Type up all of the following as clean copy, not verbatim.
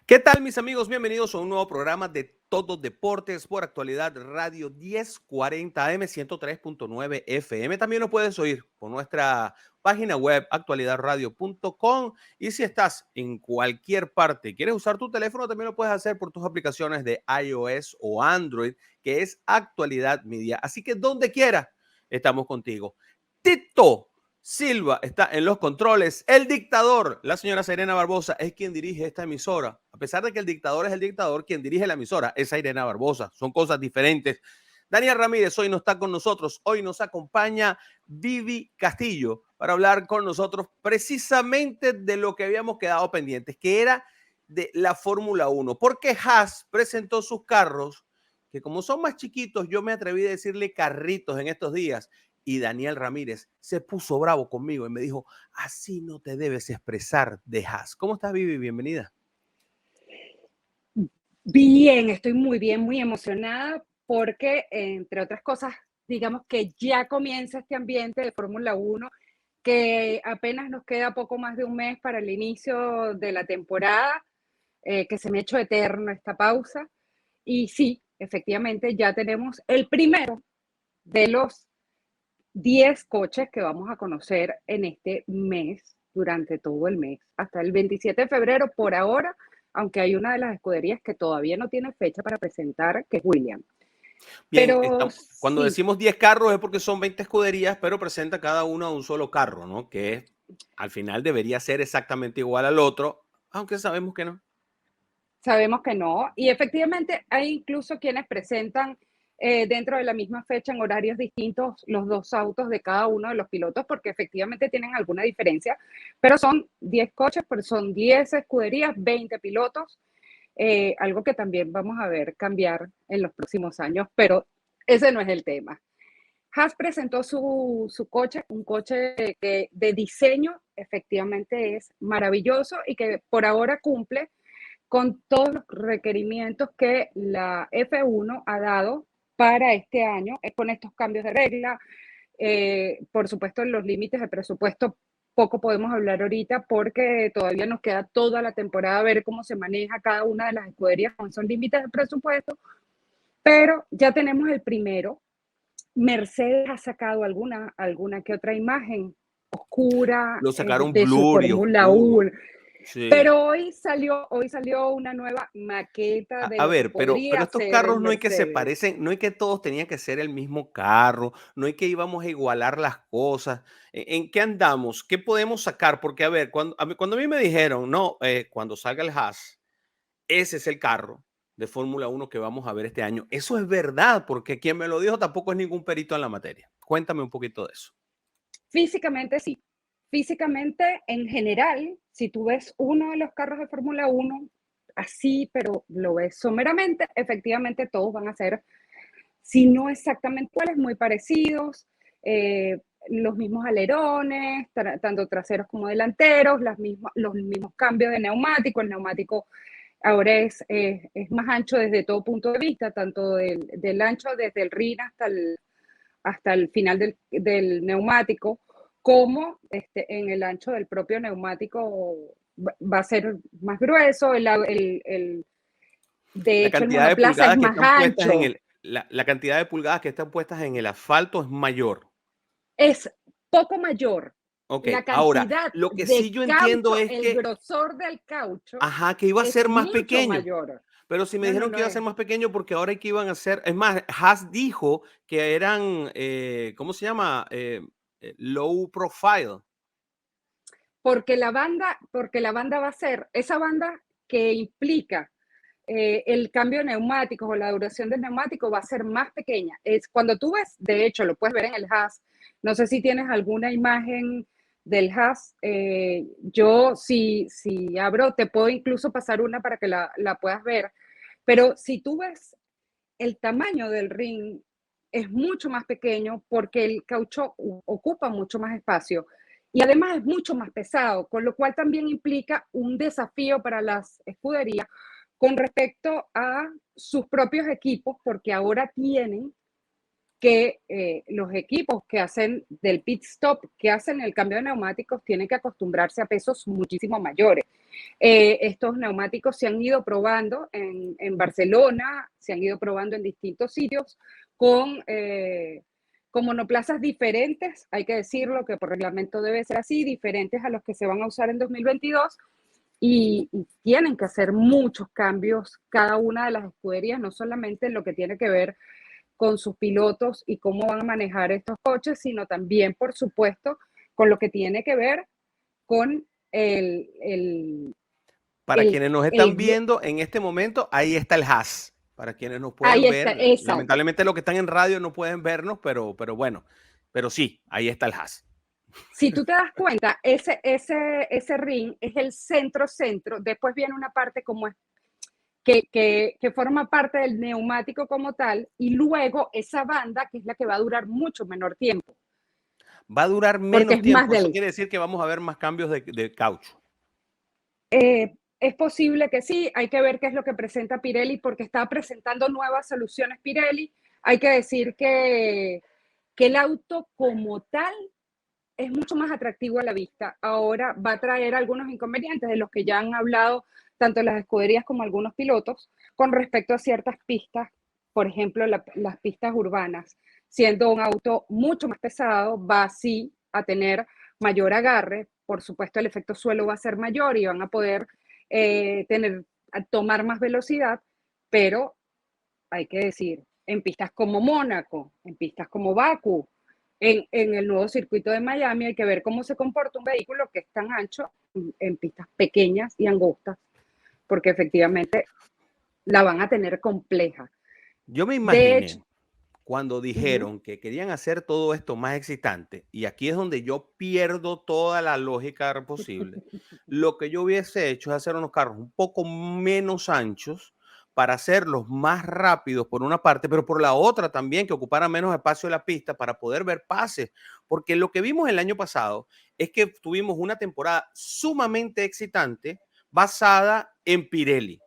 ¿Qué tal, mis amigos? Bienvenidos a un nuevo programa de Todo Deportes por Actualidad Radio 1040 AM 103.9 FM. También lo puedes oír por nuestra página web actualidadradio.com, y si estás en cualquier parte, quieres usar tu teléfono, también lo puedes hacer por tus aplicaciones de iOS o Android, que es Actualidad Media. Así que donde quiera, estamos contigo. Tito Silva está en los controles. El dictador, la señora Zairena Barbosa, es quien dirige esta emisora. A pesar de que el dictador es el dictador, quien dirige la emisora es Zairena Barbosa. Son cosas diferentes. Daniel Ramírez hoy no está con nosotros. Hoy nos acompaña Vivi Castillo para hablar con nosotros precisamente de lo que habíamos quedado pendientes, que era de la Fórmula 1. Porque Haas presentó sus carros, que como son más chiquitos, yo me atreví a decirle carritos en estos días. Y Daniel Ramírez se puso bravo conmigo y me dijo, así no te debes expresar de Haas. ¿Cómo estás, Vivi? Bienvenida. Bien, estoy muy bien, muy emocionada porque, entre otras cosas, digamos que ya comienza este ambiente de Fórmula 1, que apenas nos queda poco más de un mes para el inicio de la temporada, que se me ha hecho eterno esta pausa. Y sí, efectivamente, ya tenemos el primero de los 10 coches que vamos a conocer en este mes, durante todo el mes, hasta el 27 de febrero por ahora, aunque hay una de las escuderías que todavía no tiene fecha para presentar, que es Williams. Bien, Pero cuando sí, decimos 10 carros es porque son 20 escuderías, pero presenta cada una un solo carro, ¿no? Que al final debería ser exactamente igual al otro, aunque sabemos que no. sabemos que no. Y efectivamente hay incluso quienes presentan dentro de la misma fecha en horarios distintos los dos autos de cada uno de los pilotos, porque efectivamente tienen alguna diferencia, pero son 10 coches, pero son 10 escuderías, 20 pilotos. Algo que también vamos a ver cambiar en los próximos años, pero ese no es el tema. Haas presentó su coche, un coche que de diseño efectivamente es maravilloso y que por ahora cumple con todos los requerimientos que la F1 ha dado para este año, con estos cambios de regla. Por supuesto, en los límites de presupuesto poco podemos hablar ahorita porque todavía nos queda toda la temporada a ver cómo se maneja cada una de las escuderías con esos límites de presupuesto, pero ya tenemos el primero. Mercedes ha sacado alguna que otra imagen oscura Lo sacaron de su blur y Fórmula oscuro. 1, Sí. pero hoy salió una nueva maqueta de A lo que ver, pero podría estos ser el carros no hay que se Mercedes. parecen, no hay que todos tenían que ser el mismo carro, no hay que íbamos a igualar las cosas. ¿En qué andamos? ¿Qué podemos sacar? Porque, a ver, cuando a mí me dijeron, no, cuando salga el Haas, ese es el carro de Fórmula 1 que vamos a ver este año. Eso es verdad, porque quien me lo dijo tampoco es ningún perito en la materia. Cuéntame un poquito de eso. Físicamente sí. Físicamente, en general, si tú ves uno de los carros de Fórmula 1, así, pero lo ves someramente, efectivamente todos van a ser, si no exactamente iguales, muy parecidos. Los mismos alerones, tanto traseros como delanteros, los mismos cambios de neumático. El neumático ahora es más ancho desde todo punto de vista, tanto del ancho desde el rin hasta el final del neumático, como en el ancho del propio neumático va a ser más grueso. De La hecho, el cantidad de monoplaza es pulgadas que más están puestas en ancho. la cantidad de pulgadas que están puestas en el asfalto es mayor. Es poco mayor. Ok, La ahora, cantidad lo que sí de yo entiendo caucho, es el que, grosor del caucho ajá, que iba a es ser más mucho pequeño. mayor. Pero si me No, no, dijeron que no iba a ser es. más pequeño porque ahora que iban a ser, es más, Haas dijo que eran, ¿cómo se llama? Low profile. Porque la banda va a ser esa banda que implica el cambio de neumáticos o la duración del neumático va a ser más pequeña. Es cuando tú ves, de hecho, lo puedes ver en el Haas. No sé si tienes alguna imagen del Haas. Yo, si abro, te puedo incluso pasar una para que la puedas ver. Pero si tú ves el tamaño del ring, es mucho más pequeño porque el caucho ocupa mucho más espacio y además es mucho más pesado, con lo cual también implica un desafío para las escuderías con respecto a sus propios equipos, porque ahora tienen que los equipos que hacen del pit stop, que hacen el cambio de neumáticos, tienen que acostumbrarse a pesos muchísimo mayores. Estos neumáticos se han ido probando en Barcelona, se han ido probando en distintos sitios con monoplazas diferentes, hay que decirlo que por reglamento debe ser así, diferentes a los que se van a usar en 2022 y tienen que hacer muchos cambios cada una de las escuderías, no solamente en lo que tiene que ver con sus pilotos y cómo van a manejar estos coches, sino también, por supuesto, con lo que tiene que ver con Para el, quienes nos están el viendo en este momento, ahí está el Haas. Para quienes nos ahí pueden está, ver, exacto. lamentablemente los que están en radio no pueden vernos, pero bueno, pero sí, ahí está el Haas. Si tú te das cuenta, ese ring es el centro, después viene una parte como es, que forma parte del neumático como tal, y luego esa banda que es la que va a durar mucho menor tiempo, Va a durar porque menos es más tiempo, eso del... quiere decir que vamos a ver más cambios de caucho. Es posible que sí, hay que ver qué es lo que presenta Pirelli, porque está presentando nuevas soluciones Pirelli. Hay que decir que el auto como tal es mucho más atractivo a la vista. Ahora va a traer algunos inconvenientes de los que ya han hablado tanto las escuderías como algunos pilotos con respecto a ciertas pistas, por ejemplo, las pistas urbanas. Siendo un auto mucho más pesado, va así a tener mayor agarre. Por supuesto, el efecto suelo va a ser mayor y van a poder tomar más velocidad, pero hay que decir, en pistas como Mónaco, en pistas como Bakú, en el nuevo circuito de Miami, hay que ver cómo se comporta un vehículo que es tan ancho en pistas pequeñas y angostas, porque efectivamente la van a tener compleja. Yo me De hecho, imaginé cuando dijeron que querían hacer todo esto más excitante, y aquí es donde yo pierdo toda la lógica posible, lo que yo hubiese hecho es hacer unos carros un poco menos anchos para hacerlos más rápidos por una parte, pero por la otra también que ocuparan menos espacio de la pista para poder ver pases, porque lo que vimos el año pasado es que tuvimos una temporada sumamente excitante basada en Pirelli,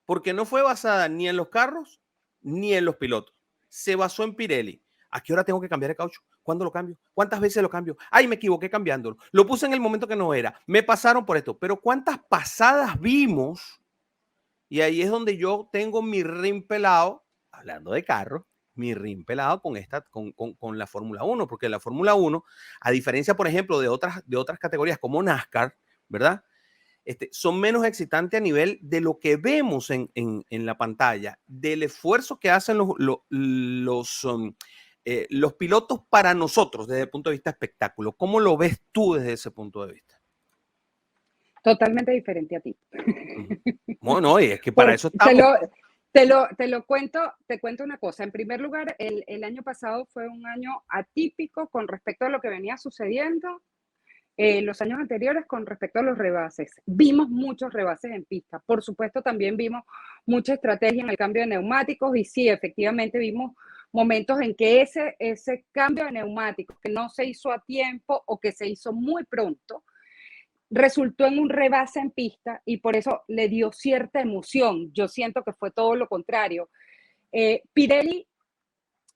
porque no fue basada ni en los carros ni en los pilotos. Se basó en Pirelli. ¿A qué hora tengo que cambiar el caucho? ¿Cuándo lo cambio? ¿Cuántas veces lo cambio? Ay, me equivoqué cambiándolo. Lo puse en el momento que no era. Me pasaron por esto. Pero ¿cuántas pasadas vimos? Y ahí es donde yo tengo mi rin pelado, hablando de carro, mi rin pelado con la Fórmula 1, porque la Fórmula 1, a diferencia, por ejemplo, de otras categorías como NASCAR, ¿verdad? Son menos excitantes a nivel de lo que vemos en la pantalla, del esfuerzo que hacen los pilotos para nosotros desde el punto de vista espectáculo. ¿Cómo lo ves tú desde ese punto de vista? totalmente diferente a ti. Ujú. Bueno, y es que para Porque eso estamos. te cuento una cosa. En primer lugar, el año pasado fue un año atípico con respecto a lo que venía sucediendo los años anteriores con respecto a los rebases. Vimos muchos rebases en pista. Por supuesto, también vimos mucha estrategia en el cambio de neumáticos y sí, efectivamente vimos momentos en que ese cambio de neumáticos que no se hizo a tiempo o que se hizo muy pronto, resultó en un rebase en pista y por eso le dio cierta emoción. Yo siento que fue todo lo contrario. Pirelli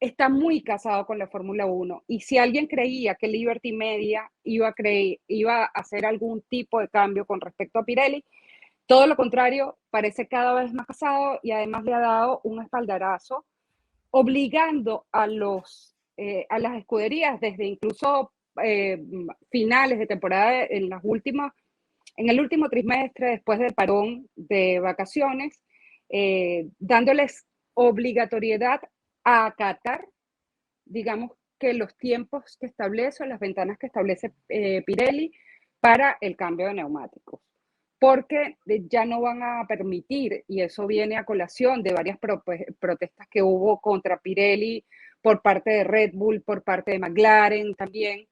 está muy casado con la Fórmula 1 y si alguien creía que Liberty Media iba a hacer algún tipo de cambio con respecto a Pirelli, todo lo contrario, parece cada vez más casado y además le ha dado un espaldarazo, obligando a las escuderías desde incluso finales de temporada en el último trimestre después del parón de vacaciones, dándoles obligatoriedad a acatar, digamos, que los tiempos que establece, las ventanas que establece Pirelli para el cambio de neumáticos, porque ya no van a permitir, y eso viene a colación de varias protestas que hubo contra Pirelli por parte de Red Bull, por parte de McLaren también,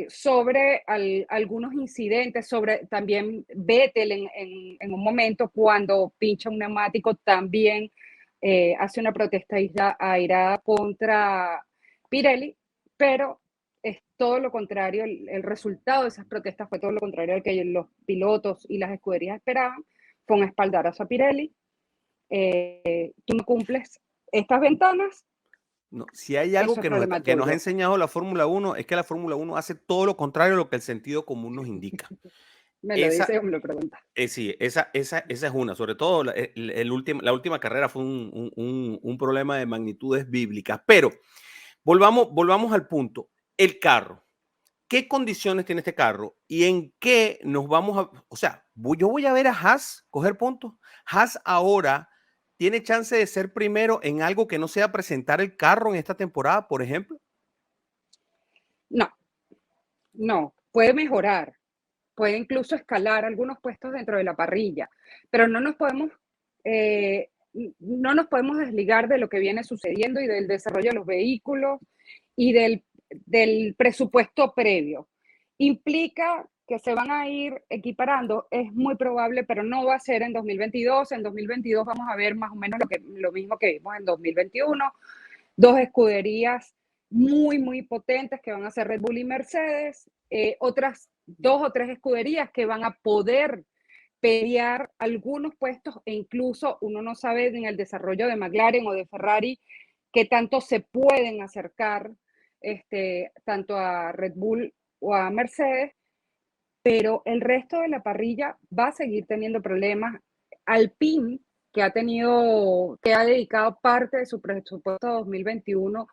sobre algunos incidentes, sobre también Vettel en un momento cuando pincha un neumático también hace una protesta airada contra Pirelli, pero es todo lo contrario, el resultado de esas protestas fue todo lo contrario al que los pilotos y las escuderías esperaban, fue un espaldarazo a Pirelli, tú no cumples estas ventanas, No, si hay algo Eso es que nos, problema que nos ha tuyo. enseñado la Fórmula Uno es que la Fórmula Uno hace todo lo contrario a lo que el sentido común nos indica. Me lo Esa, dice o me lo pregunta. sí, esa es una. Sobre todo la última carrera fue un problema de magnitudes bíblicas. Pero volvamos al punto. El carro. ¿Qué condiciones tiene este carro y en qué nos vamos a, o sea, yo voy a ver a Haas coger puntos? Haas ahora tiene chance de ser primero en algo que no sea presentar el carro en esta temporada, por ejemplo. No, no, puede mejorar, puede incluso escalar algunos puestos dentro de la parrilla, pero no nos podemos desligar de lo que viene sucediendo y del desarrollo de los vehículos y del presupuesto previo. Implica que se van a ir equiparando, es muy probable, pero no va a ser en 2022. En 2022 vamos a ver más o menos lo mismo que vimos en 2021, dos escuderías muy, muy potentes que van a ser Red Bull y Mercedes, otras dos o tres escuderías que van a poder pelear algunos puestos e incluso uno no sabe en el desarrollo de McLaren o de Ferrari qué tanto se pueden acercar tanto a Red Bull o a Mercedes, pero el resto de la parrilla va a seguir teniendo problemas. Alpine, que ha dedicado parte de su presupuesto 2021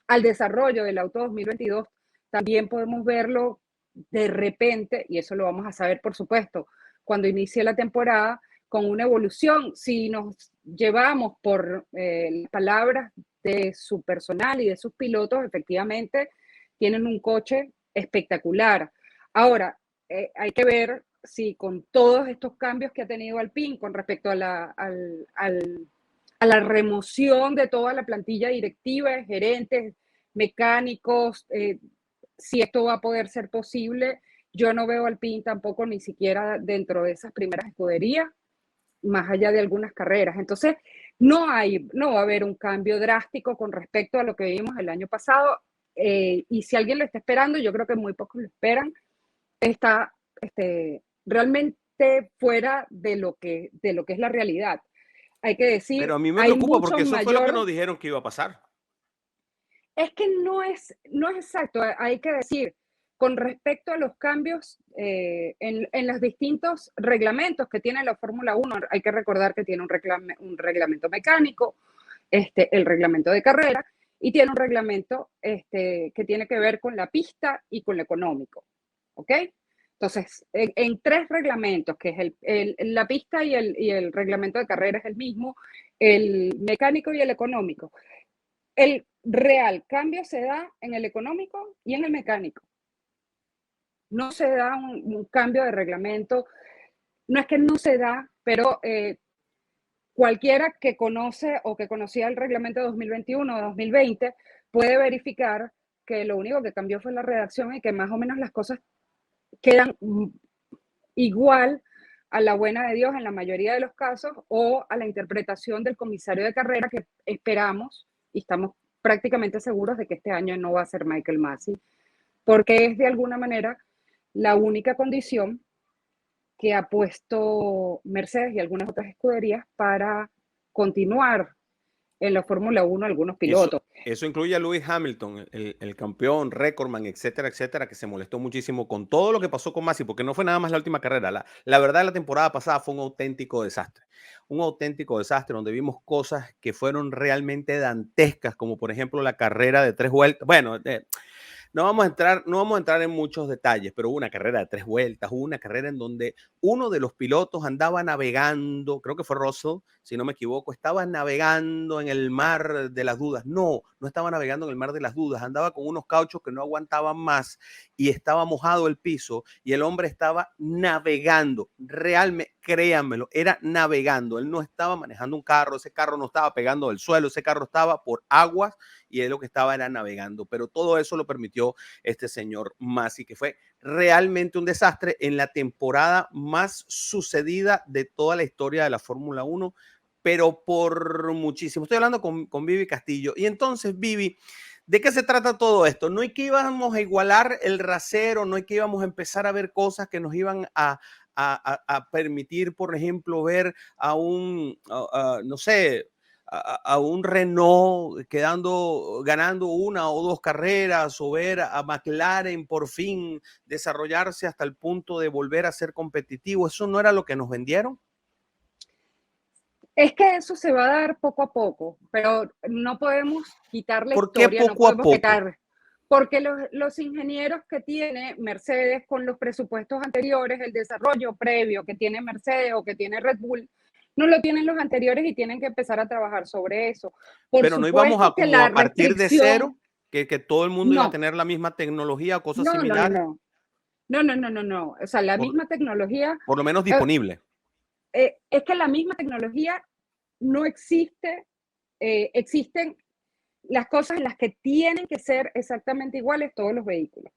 al desarrollo del auto 2022, también podemos verlo de repente, y eso lo vamos a saber, por supuesto, cuando inicie la temporada, con una evolución. Si nos llevamos por las palabras de su personal y de sus pilotos, efectivamente, tienen un coche espectacular. Ahora, hay que ver si con todos estos cambios que ha tenido Alpine con respecto a a la remoción de toda la plantilla directiva, gerentes, mecánicos, si esto va a poder ser posible. Yo no veo Alpine tampoco ni siquiera dentro de esas primeras escuderías, más allá de algunas carreras. Entonces, no va a haber un cambio drástico con respecto a lo que vimos el año pasado. Y si alguien lo está esperando, yo creo que muy pocos lo esperan, está realmente fuera de lo que es la realidad. Hay que Pero decir, a mí me hay preocupa mucho porque eso fue lo que mayor, nos dijeron que iba a pasar. es que no es exacto, hay que decir, con respecto a los cambios en los distintos reglamentos que tiene la Fórmula 1, hay que recordar que tiene un reglamento mecánico, el reglamento de carrera, y tiene un reglamento que tiene que ver con la pista y con lo económico. ¿Ok? Entonces, en tres reglamentos, que es la pista y el reglamento de carrera es el mismo, el mecánico y el económico. El real cambio se da en el económico y en el mecánico. No se da un cambio de reglamento, no es que no se da, pero cualquiera que conoce o que conocía el reglamento de 2021 o 2020 puede verificar que lo único que cambió fue la redacción y que más o menos las cosas quedan igual a la buena de Dios en la mayoría de los casos o a la interpretación del comisario de carrera que esperamos y estamos prácticamente seguros de que este año no va a ser Michael Masi, porque es de alguna manera la única condición que ha puesto Mercedes y algunas otras escuderías para continuar en la Fórmula 1 algunos Eso, pilotos. eso incluye a Lewis Hamilton, el campeón, recordman, etcétera, etcétera, que se molestó muchísimo con todo lo que pasó con Masi, porque no fue nada más la última carrera. La verdad, la temporada pasada fue un auténtico desastre. Un auténtico desastre donde vimos cosas que fueron realmente dantescas, como por ejemplo la carrera de 3 vueltas. Bueno, no vamos a entrar en muchos detalles, pero hubo una carrera de 3 vueltas, hubo una carrera en donde uno de los pilotos andaba navegando, creo que fue Russell, si no me equivoco, estaba navegando en el mar de las dudas. No, no estaba navegando en el mar de las dudas, andaba con unos cauchos que no aguantaban más y estaba mojado el piso y el hombre estaba navegando. Realmente, créanmelo, era navegando. Él no estaba manejando un carro, ese carro no estaba pegando del suelo, ese carro estaba por aguas y él lo que estaba era navegando. Pero todo eso lo permitió este señor Masi, que fue realmente un desastre en la temporada más sucedida de toda la historia de la Fórmula 1, pero por muchísimo. Estoy hablando con Vivi Castillo. Y entonces, Vivi, ¿de qué se trata todo esto? No es que íbamos a igualar el rasero, no es que íbamos a empezar a ver cosas que nos iban a permitir, por ejemplo, ver a no sé, a un Renault ganando una o dos carreras, o ver a McLaren por fin desarrollarse hasta el punto de volver a ser competitivo. ¿Eso no era lo que nos vendieron? Es que eso se va a dar poco a poco, pero no podemos quitar la ¿Por qué historia, no poco a podemos poco? quitar, porque los ingenieros que tiene Mercedes con los presupuestos anteriores, el desarrollo previo que tiene Mercedes o que tiene Red Bull, no lo tienen los anteriores y tienen que empezar a trabajar sobre eso. Por Pero no íbamos a supuesto que como la a partir de restricción, cero, que todo el mundo iba a no, tener la misma tecnología o cosas no, no, no, similares, no, no, no, no, no, no. O sea, la por, misma tecnología, por lo menos eh, disponible. es que la misma tecnología no existe, existen las cosas en las que tienen que ser exactamente iguales todos los vehículos,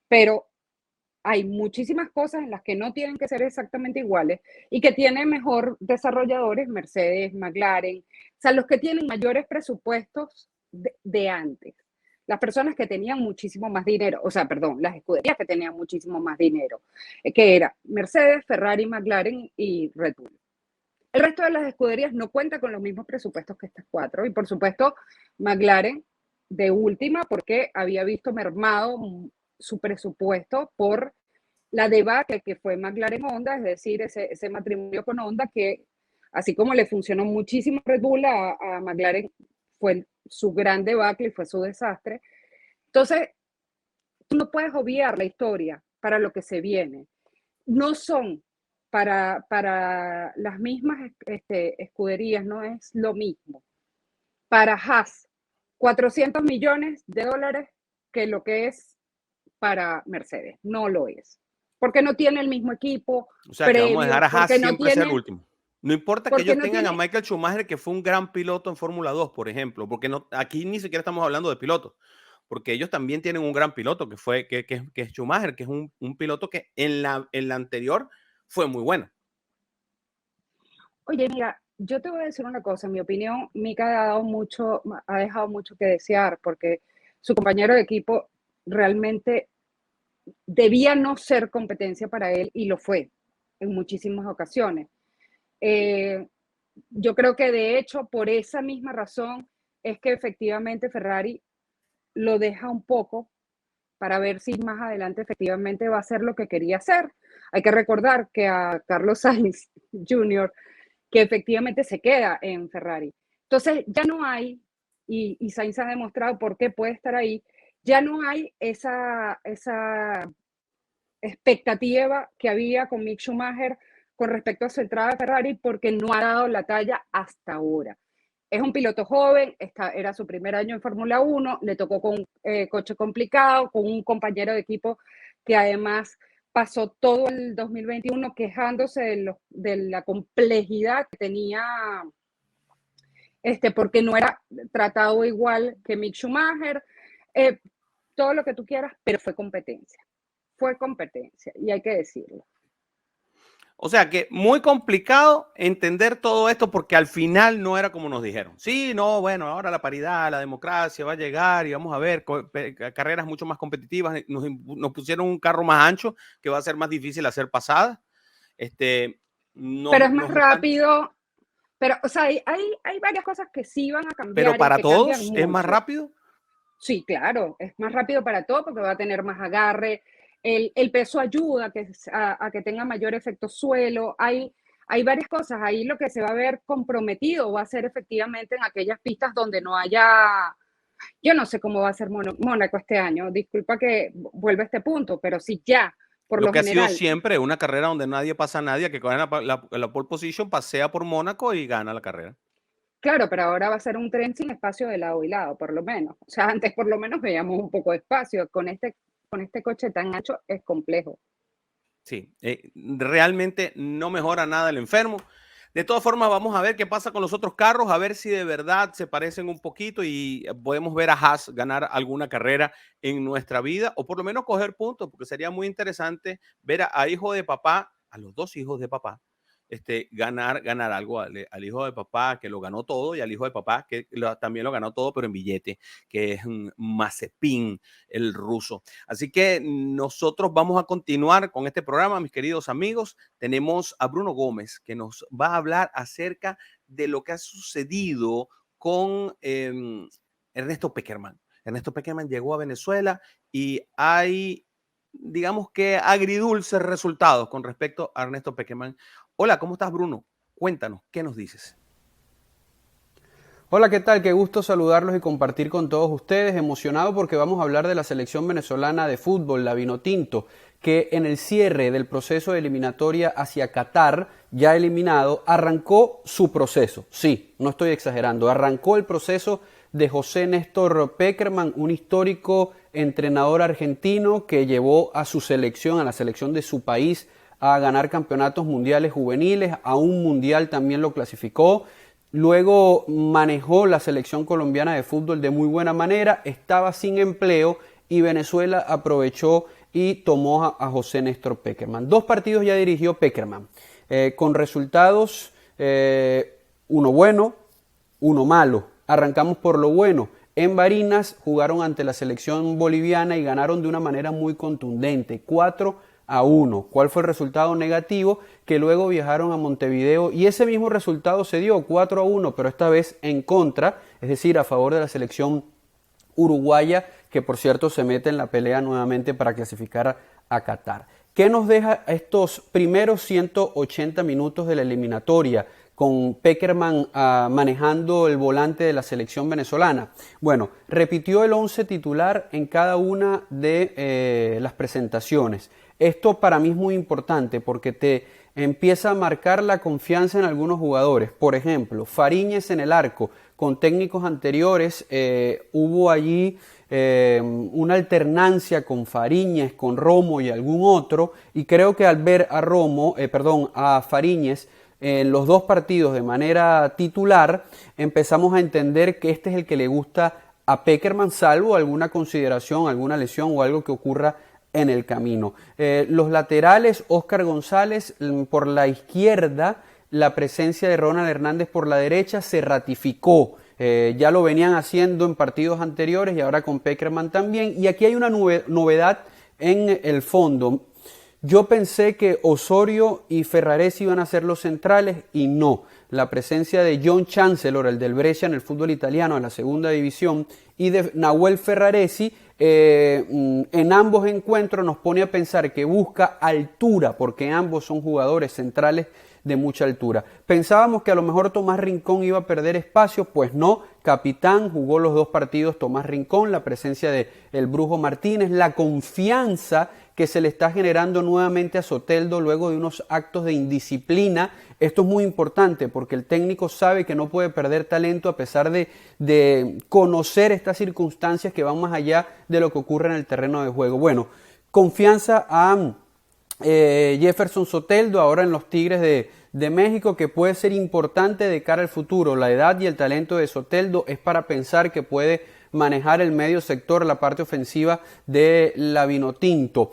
pero hay muchísimas cosas en las que no tienen que ser exactamente iguales y que tienen mejor desarrolladores, Mercedes, McLaren, o sea, los que tienen mayores presupuestos de antes. Las personas que tenían muchísimo más dinero, o sea, perdón, las escuderías que tenían muchísimo más dinero, que era Mercedes, Ferrari, McLaren y Red Bull. El resto de las escuderías no cuenta con los mismos presupuestos que estas cuatro. Y por supuesto, McLaren de última, porque había visto mermado su presupuesto por la debacle que fue McLaren Honda, es decir, ese matrimonio con Honda que, así como le funcionó muchísimo Red Bull, a McLaren fue su gran debacle y fue su desastre. Entonces, tú no puedes obviar la historia para lo que se viene. No son para las mismas escuderías, no es lo mismo. Para Haas, 400 millones de dólares que lo que es para Mercedes. No lo es. Porque no tiene el mismo equipo O sea, que vamos a dejar previo, a Haas siempre ser el último. No importa que porque ellos no tengan a tiene, Michael Schumacher, que fue un gran piloto en Fórmula 2, por ejemplo, porque no, aquí ni siquiera estamos hablando de pilotos, porque ellos también tienen un gran piloto, que es Schumacher, que es un piloto que en la anterior fue muy bueno. oye, mira, yo te voy a decir una cosa, en mi opinión, Mika ha dejado mucho que desear, porque su compañero de equipo realmente debía no ser competencia para él y lo fue en muchísimas ocasiones. Eh, yo creo que de hecho por esa misma razón es que efectivamente Ferrari lo deja un poco para ver si más adelante efectivamente va a ser lo que quería hacer. Hay que recordar que a Carlos Sainz Jr., que efectivamente se queda en Ferrari. Entonces ya no hay, y Sainz ha demostrado por qué puede estar ahí, ya no hay esa expectativa que había con Mick Schumacher con respecto a su entrada a Ferrari porque no ha dado la talla hasta ahora. Es un piloto joven, era su primer año en Fórmula 1, le tocó con un coche complicado, con un compañero de equipo que además pasó todo el 2021 quejándose de la complejidad que tenía, porque no era tratado igual que Mick Schumacher, eh, todo lo que tú quieras, pero fue competencia y hay que decirlo. O sea que muy complicado entender todo esto porque al final no era como nos dijeron. Sí, no, bueno, ahora la paridad, la democracia va a llegar y vamos a ver carreras mucho más competitivas. Nos pusieron un carro más ancho que va a ser más difícil hacer pasadas. Pero es más Nos están, rápido, pero, o sea, hay varias cosas que sí van a pero cambiar y para que cambian todos es más mucho. rápido. Sí, claro, es más rápido para todo porque va a tener más agarre, el peso ayuda a que tenga mayor efecto suelo, hay varias cosas, ahí lo que se va a ver comprometido va a ser efectivamente en aquellas pistas donde no haya, yo no sé cómo va a ser Mónaco este año, disculpa que vuelva a este punto, pero sí ya, por Lo lo que ha sido general, siempre una carrera donde nadie pasa a nadie, que coge la pole position, pasea por Mónaco y gana la carrera. claro, pero ahora va a ser un tren sin espacio de lado y lado, por lo menos. O sea, antes por lo menos veíamos un poco de espacio, con este coche tan ancho es complejo. Sí, realmente no mejora nada el enfermo. De todas formas, vamos a ver qué pasa con los otros carros, a ver si de verdad se parecen un poquito y podemos ver a Haas ganar alguna carrera en nuestra vida o por lo menos coger puntos, porque sería muy interesante ver a hijo de papá, a los dos hijos de papá, ganar algo al hijo de papá que lo ganó todo y al hijo de papá que también lo ganó todo, pero en billete, que es un Mazepin, el ruso. Así que nosotros vamos a continuar con este programa, mis queridos amigos. Tenemos a Bruno Gómez que nos va a hablar acerca de lo que ha sucedido con Ernesto Pekerman. Ernesto Pekerman llegó a Venezuela y hay, digamos que agridulces resultados con respecto a Ernesto Pekerman. Hola, ¿cómo estás, Bruno? Cuéntanos, ¿qué nos dices? Hola, ¿qué tal? Qué gusto saludarlos y compartir con todos ustedes. Emocionado porque vamos a hablar de la selección venezolana de fútbol, la Vinotinto, que en el cierre del proceso de eliminatoria hacia Qatar, ya eliminado, arrancó su proceso. Sí, no estoy exagerando, arrancó el proceso de José Néstor Pekerman, un histórico entrenador argentino que llevó a su selección, a la selección de su país, a ganar campeonatos mundiales juveniles, a un mundial también lo clasificó. Luego manejó la selección colombiana de fútbol de muy buena manera, estaba sin empleo y Venezuela aprovechó y tomó a José Néstor Pekerman. 2 partidos ya dirigió Pekerman, con resultados, uno bueno, uno malo. Arrancamos por lo bueno. En Barinas jugaron ante la selección boliviana y ganaron de una manera muy contundente, 4-1. ¿Cuál fue el resultado negativo? Que luego viajaron a Montevideo y ese mismo resultado se dio 4-1, pero esta vez en contra, es decir, a favor de la selección uruguaya, que por cierto se mete en la pelea nuevamente para clasificar a Qatar. ¿Qué nos deja estos primeros 180 minutos de la eliminatoria con Pekerman manejando el volante de la selección venezolana? Bueno, repitió el 11 titular en cada una de las presentaciones. Esto para mí es muy importante porque te empieza a marcar la confianza en algunos jugadores. Por ejemplo, Fariñez en el arco. Con técnicos anteriores hubo allí una alternancia con Fariñez, con Romo y algún otro. Y creo que al ver a Fariñez en los 2 partidos de manera titular, empezamos a entender que este es el que le gusta a Pekerman, salvo alguna consideración, alguna lesión o algo que ocurra en el camino. Los laterales, Óscar González por la izquierda, la presencia de Ronald Hernández por la derecha se ratificó. Ya lo venían haciendo en partidos anteriores y ahora con Pekerman también. Y aquí hay una novedad en el fondo. Yo pensé que Osorio y Ferraresi iban a ser los centrales y no. La presencia de John Chancellor, el del Brescia en el fútbol italiano, en la segunda división, y de Nahuel Ferraresi, en ambos encuentros nos pone a pensar que busca altura, porque ambos son jugadores centrales de mucha altura. Pensábamos que a lo mejor Tomás Rincón iba a perder espacio, pues no. Capitán, jugó los 2 partidos Tomás Rincón, la presencia de el Brujo Martínez, la confianza que se le está generando nuevamente a Soteldo luego de unos actos de indisciplina. Esto es muy importante porque el técnico sabe que no puede perder talento a pesar de conocer estas circunstancias que van más allá de lo que ocurre en el terreno de juego. Bueno, confianza a Jefferson Soteldo ahora en los Tigres de México, que puede ser importante de cara al futuro. La edad y el talento de Soteldo es para pensar que puede manejar el medio sector, la parte ofensiva de la Vinotinto.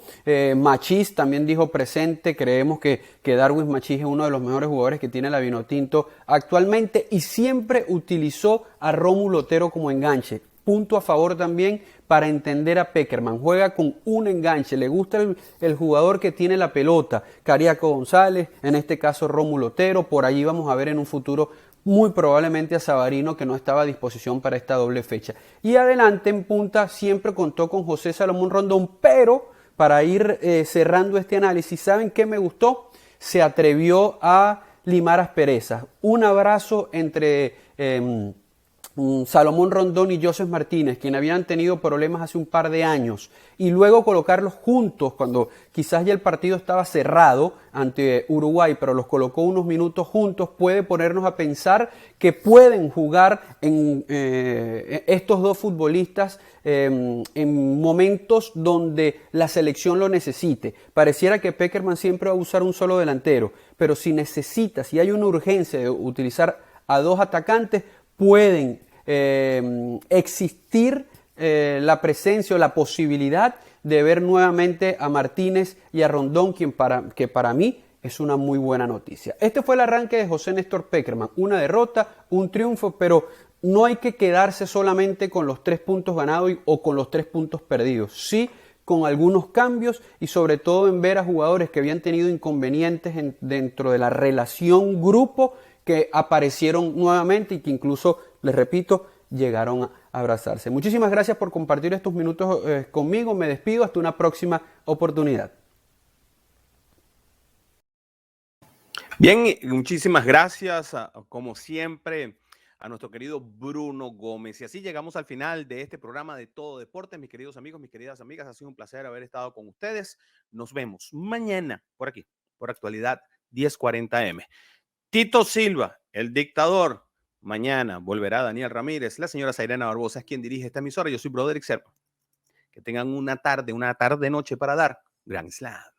Machís también dijo presente. Creemos que Darwin Machís es uno de los mejores jugadores que tiene la Vinotinto actualmente y siempre utilizó a Rómulo Otero como enganche. Punto a favor también para entender a Pekerman. Juega con un enganche, le gusta el jugador que tiene la pelota. Cariaco González, en este caso Rómulo Otero. Por allí vamos a ver en un futuro muy probablemente a Savarino, que no estaba a disposición para esta doble fecha. Y adelante en punta siempre contó con José Salomón Rondón, pero para ir cerrando este análisis, ¿saben qué me gustó? Se atrevió a limar asperezas. Un abrazo entre Salomón Rondón y Joseph Martínez, quienes habían tenido problemas hace un par de años, y luego colocarlos juntos cuando quizás ya el partido estaba cerrado ante Uruguay, pero los colocó unos minutos juntos, puede ponernos a pensar que pueden jugar en estos 2 futbolistas en momentos donde la selección lo necesite. Pareciera que Pekerman siempre va a usar un solo delantero, pero si hay una urgencia de utilizar a 2 atacantes, pueden existir la presencia o la posibilidad de ver nuevamente a Martínez y a Rondón, que para mí es una muy buena noticia. Este fue el arranque de José Néstor Pekerman, una derrota, un triunfo, pero no hay que quedarse solamente con los 3 puntos ganados o con los 3 puntos perdidos. Sí, con algunos cambios y sobre todo en ver a jugadores que habían tenido inconvenientes dentro de la relación grupo que aparecieron nuevamente y que incluso, les repito, llegaron a abrazarse. Muchísimas gracias por compartir estos minutos conmigo. Me despido hasta una próxima oportunidad. Bien, muchísimas gracias, como siempre, a nuestro querido Bruno Gómez. Y así llegamos al final de este programa de Todo Deporte. Mis queridos amigos, mis queridas amigas, ha sido un placer haber estado con ustedes. Nos vemos mañana por aquí, por Actualidad 1040M. Tito Silva, el dictador. Mañana volverá Daniel Ramírez. La señora Zairena Barbosa es quien dirige esta emisora. Yo soy Broderick Serpa. Que tengan una tarde noche para dar. Grand Slam.